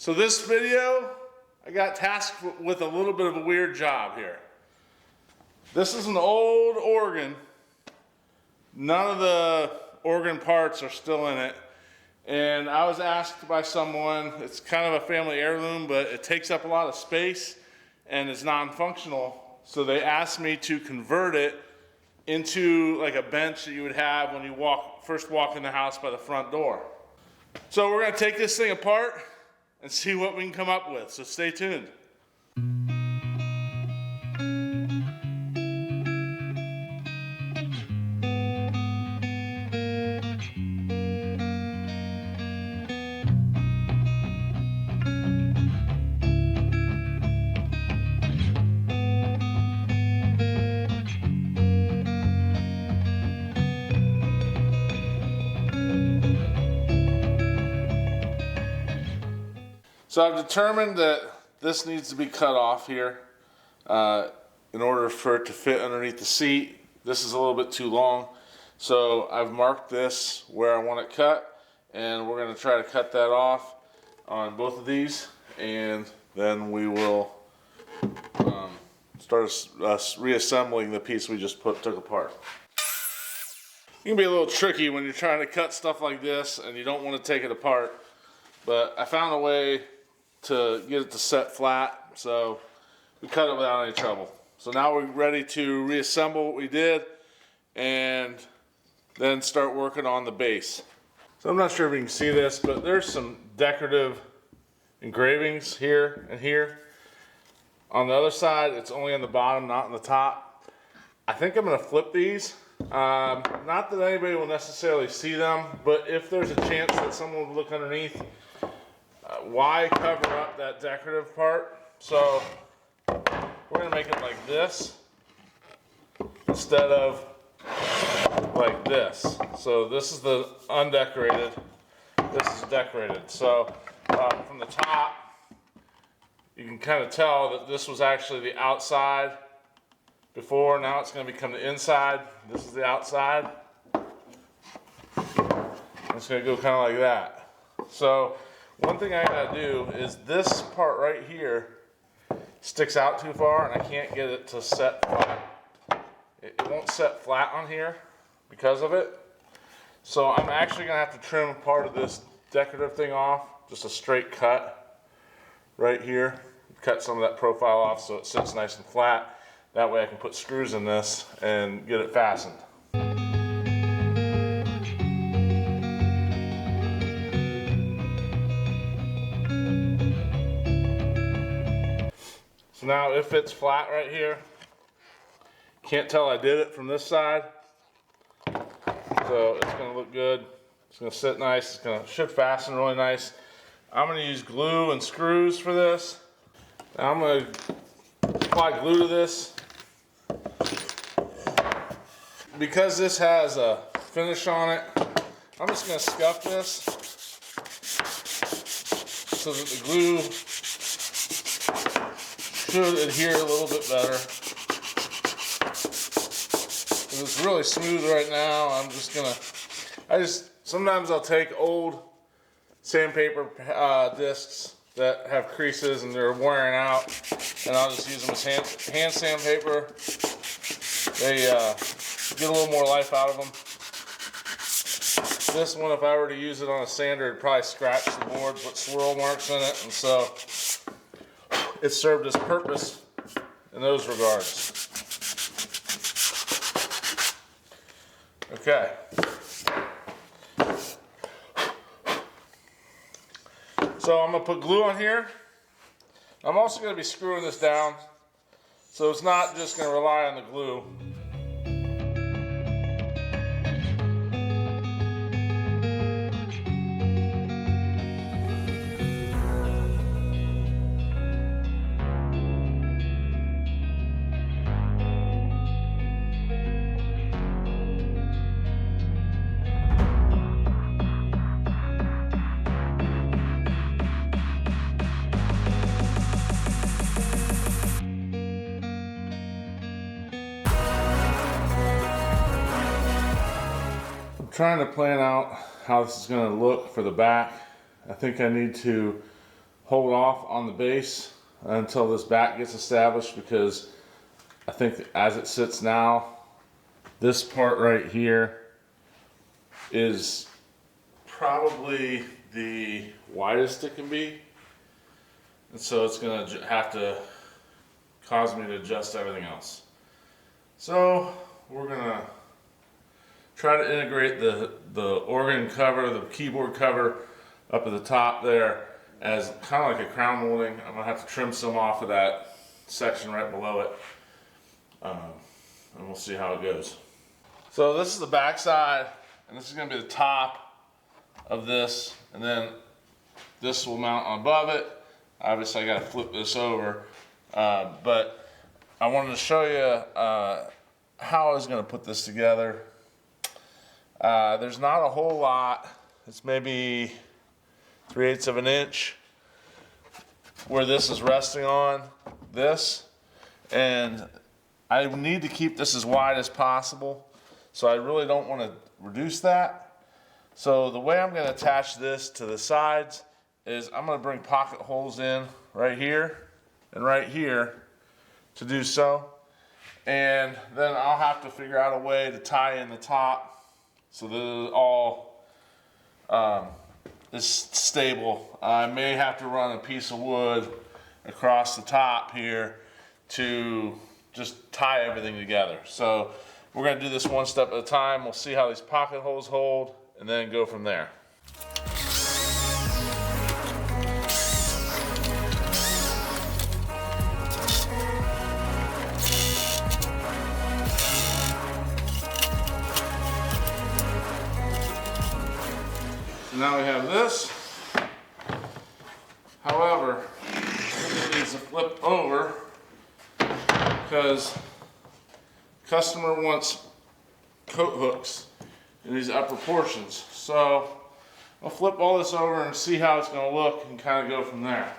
So this video, I got tasked with a little bit of a weird job here. This is an old organ. None of the organ parts are still in it. And I was asked by someone, it's kind of a family heirloom, but it takes up a lot of space and is non-functional. So they asked me to convert it into like a bench that you would have when you first walk in the house by the front door. So we're gonna take this thing apart and see what we can come up with, so stay tuned. So I've determined that this needs to be cut off here in order for it to fit underneath the seat. This is a little bit too long. So I've marked this where I want it cut, and we're going to try to cut that off on both of these, and then we will start reassembling the piece we just took apart. It can be a little tricky when you're trying to cut stuff like this and you don't want to take it apart, but I found a way to get it to set flat, so we cut it without any trouble. So now we're ready to reassemble what we did and then start working on the base. So I'm not sure if you can see this, but there's some decorative engravings here and here. On the other side, it's only on the bottom, not on the top. I think I'm gonna flip these. Not that anybody will necessarily see them, but if there's a chance that someone will look underneath, why cover up that decorative part? So we're gonna make it like this instead of like this. So this is the undecorated, this is decorated. So from the top, you can kind of tell that this was actually the outside before. Now it's gonna become the inside. This is the outside. It's gonna go kind of like that. So one thing I gotta do is this part right here sticks out too far and I can't get it to set flat. It won't set flat on here because of it. So I'm actually gonna have to trim part of this decorative thing off, just a straight cut right here. Cut some of that profile off so it sits nice and flat. That way I can put screws in this and get it fastened. So now it fits flat right here. Can't tell I did it from this side. So it's gonna look good. It's gonna sit nice. Should fasten really nice. I'm gonna use glue and screws for this. Now I'm gonna apply glue to this. Because this has a finish on it, I'm just gonna scuff this so that the glue should adhere a little bit better. It's really smooth right now. Sometimes I'll take old sandpaper discs that have creases and they're wearing out, and I'll just use them as hand sandpaper. They get a little more life out of them. This one, if I were to use it on a sander, it'd probably scratch the boards with swirl marks in it, and so it served its purpose in those regards. Okay. So I'm gonna put glue on here. I'm also gonna be screwing this down, so it's not just gonna rely on the glue. Trying to plan out how this is going to look for the back. I think I need to hold off on the base until this back gets established, because I think as it sits now, this part right here is probably the widest it can be. And so it's gonna have to cause me to adjust everything else. So we're gonna try to integrate the organ cover, the keyboard cover up at the top there as kind of like a crown molding. I'm gonna have to trim some off of that section right below it. And we'll see how it goes. So this is the back side, and this is gonna be the top of this, and then this will mount on above it. Obviously I gotta flip this over, but I wanted to show you how I was gonna put this together. There's not a whole lot. It's maybe 3/8 of an inch where this is resting on this, and I need to keep this as wide as possible, so I really don't want to reduce that. So the way I'm going to attach this to the sides is I'm going to bring pocket holes in right here and right here to do so, and then I'll have to figure out a way to tie in the top so that it all is stable. I may have to run a piece of wood across the top here to just tie everything together. So we're going to do this one step at a time. We'll see how these pocket holes hold and then go from there. Now we have this. However, it needs to flip over because the customer wants coat hooks in these upper portions. So I'll flip all this over and see how it's going to look and kind of go from there.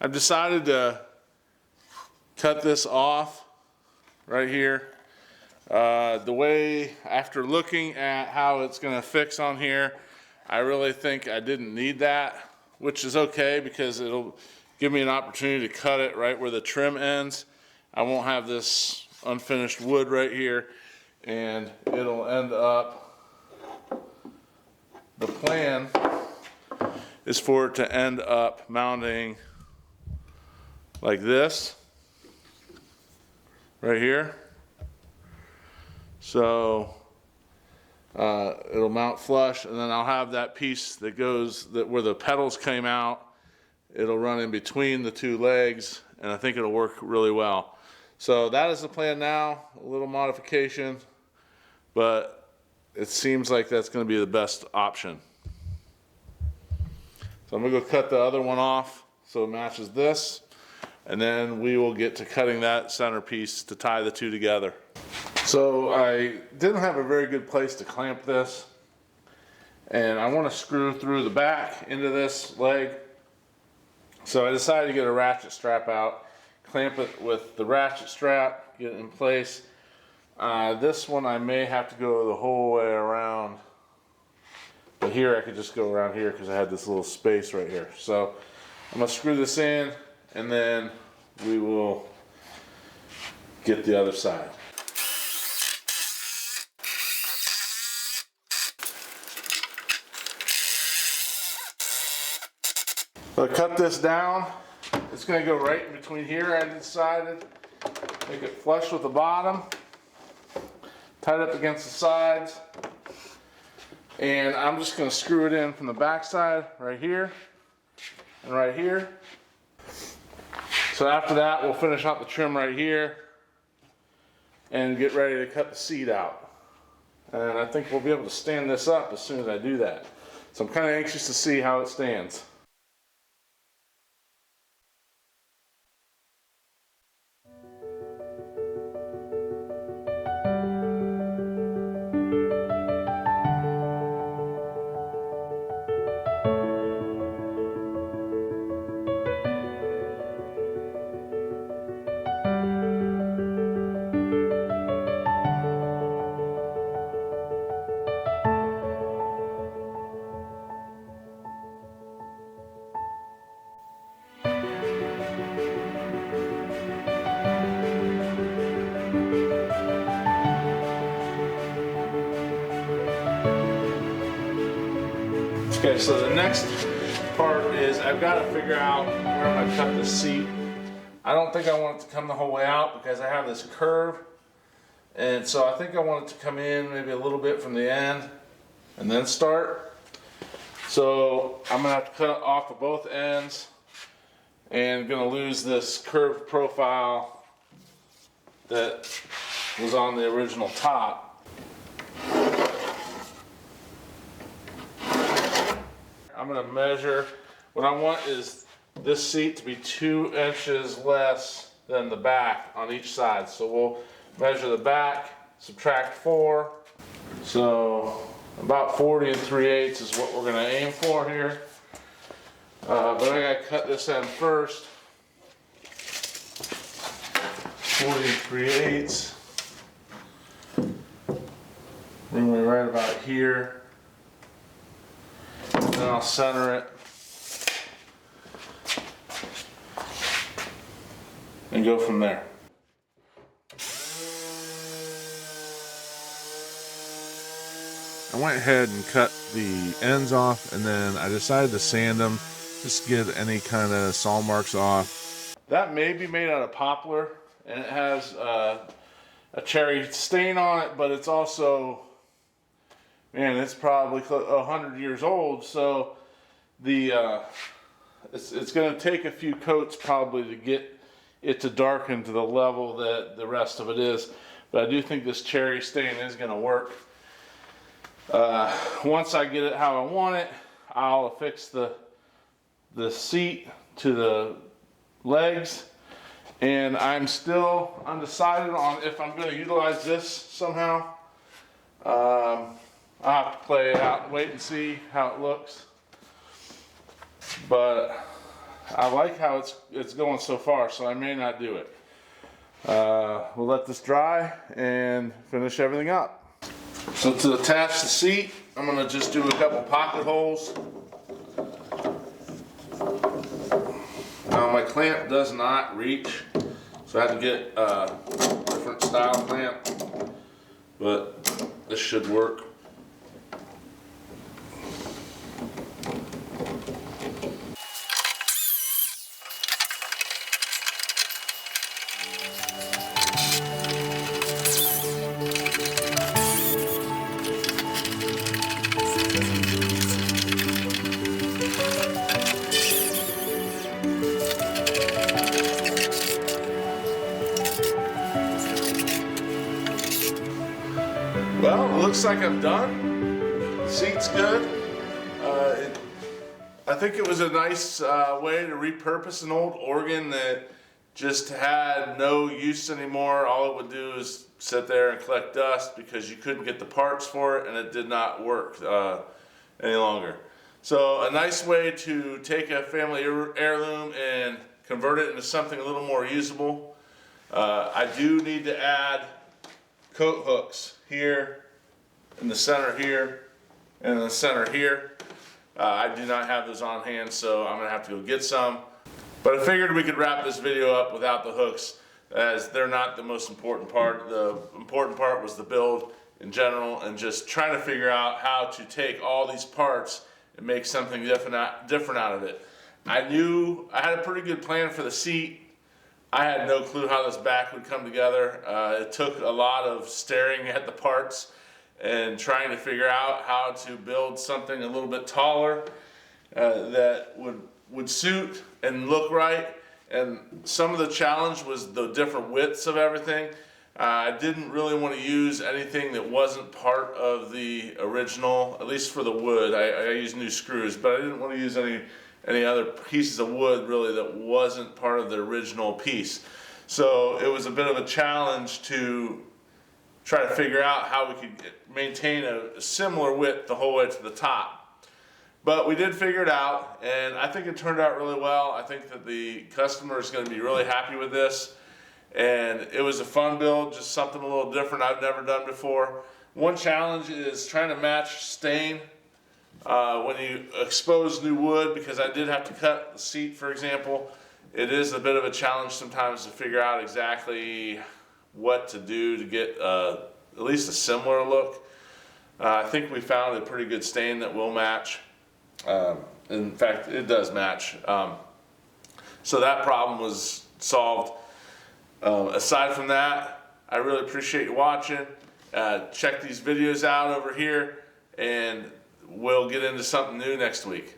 I've decided to cut this off right here. The way, after looking at how it's going to fix on here, I really think I didn't need that, which is okay because it'll give me an opportunity to cut it right where the trim ends. I won't have this unfinished wood right here, and it'll end up, the plan is for it to end up mounting like this, right here. So it'll mount flush, and then I'll have that piece that goes where the pedals came out. It'll run in between the two legs, and I think it'll work really well. So that is the plan now, a little modification, but it seems like that's going to be the best option. So I'm going to go cut the other one off so it matches this, and then we will get to cutting that centerpiece to tie the two together. So I didn't have a very good place to clamp this, and I want to screw through the back into this leg. So I decided to get a ratchet strap out, clamp it with the ratchet strap, get it in place. This one I may have to go the whole way around, but here I could just go around here because I had this little space right here. So I'm going to screw this in, and then we will get the other side. So I cut this down. It's going to go right in between here, I decided. Make it flush with the bottom. Tie it up against the sides. And I'm just going to screw it in from the back side, right here and right here. So after that, we'll finish out the trim right here and get ready to cut the seat out. And I think we'll be able to stand this up as soon as I do that. So I'm kind of anxious to see how it stands. Okay, so the next part is I've got to figure out where I'm going to cut the seat. I don't think I want it to come the whole way out because I have this curve, and so I think I want it to come in maybe a little bit from the end and then start. So I'm going to have to cut off of both ends and going to lose this curved profile that was on the original top. I'm going to measure. What I want is this seat to be 2 inches less than the back on each side. So we'll measure the back, subtract 4. So about 40 3/8 is what we're going to aim for here. But I got to cut this end first. 40 3/8. Bring me right about here. Then I'll center it and go from there. I went ahead and cut the ends off, and then I decided to sand them, just get any kind of saw marks off. That may be made out of poplar, and it has a cherry stain on it, but it's also, man, it's probably 100 years old, so it's going to take a few coats probably to get it to darken to the level that the rest of it is. But I do think this cherry stain is going to work. Once I get it how I want it, I'll affix the seat to the legs, and I'm still undecided on if I'm going to utilize this somehow. I'll have to play it out and wait and see how it looks. But I like how it's going so far, so I may not do it. We'll let this dry and finish everything up. So to attach the seat, I'm going to just do a couple pocket holes. Now my clamp does not reach, so I had to get a different style clamp, but this should work. looks like I'm done. The seat's good. I think it was a nice way to repurpose an old organ that just had no use anymore. All it would do is sit there and collect dust because you couldn't get the parts for it, and it did not work any longer. So a nice way to take a family heirloom and convert it into something a little more usable. I do need to add coat hooks here, in the center here, and in the center here. I do not have those on hand, so I'm gonna have to go get some. But I figured we could wrap this video up without the hooks, as they're not the most important part. The important part was the build in general, and just trying to figure out how to take all these parts and make something different out of it. I knew I had a pretty good plan for the seat. I had no clue how this back would come together. It took a lot of staring at the parts and trying to figure out how to build something a little bit taller that would suit and look right. And some of the challenge was the different widths of everything. I didn't really want to use anything that wasn't part of the original, at least for the wood. I used new screws, but I didn't want to use any other pieces of wood really that wasn't part of the original piece. So it was a bit of a challenge to try to figure out how we could maintain a similar width the whole way to the top. But we did figure it out, and I think it turned out really well. I think that the customer is going to be really happy with this. And it was a fun build, just something a little different I've never done before. One challenge is trying to match stain when you expose new wood, because I did have to cut the seat, for example. It is a bit of a challenge sometimes to figure out exactly what to do to get at least a similar look. I think we found a pretty good stain that will match. In fact, it does match. So that problem was solved. Aside from that, I really appreciate you watching. Check these videos out over here, and we'll get into something new next week.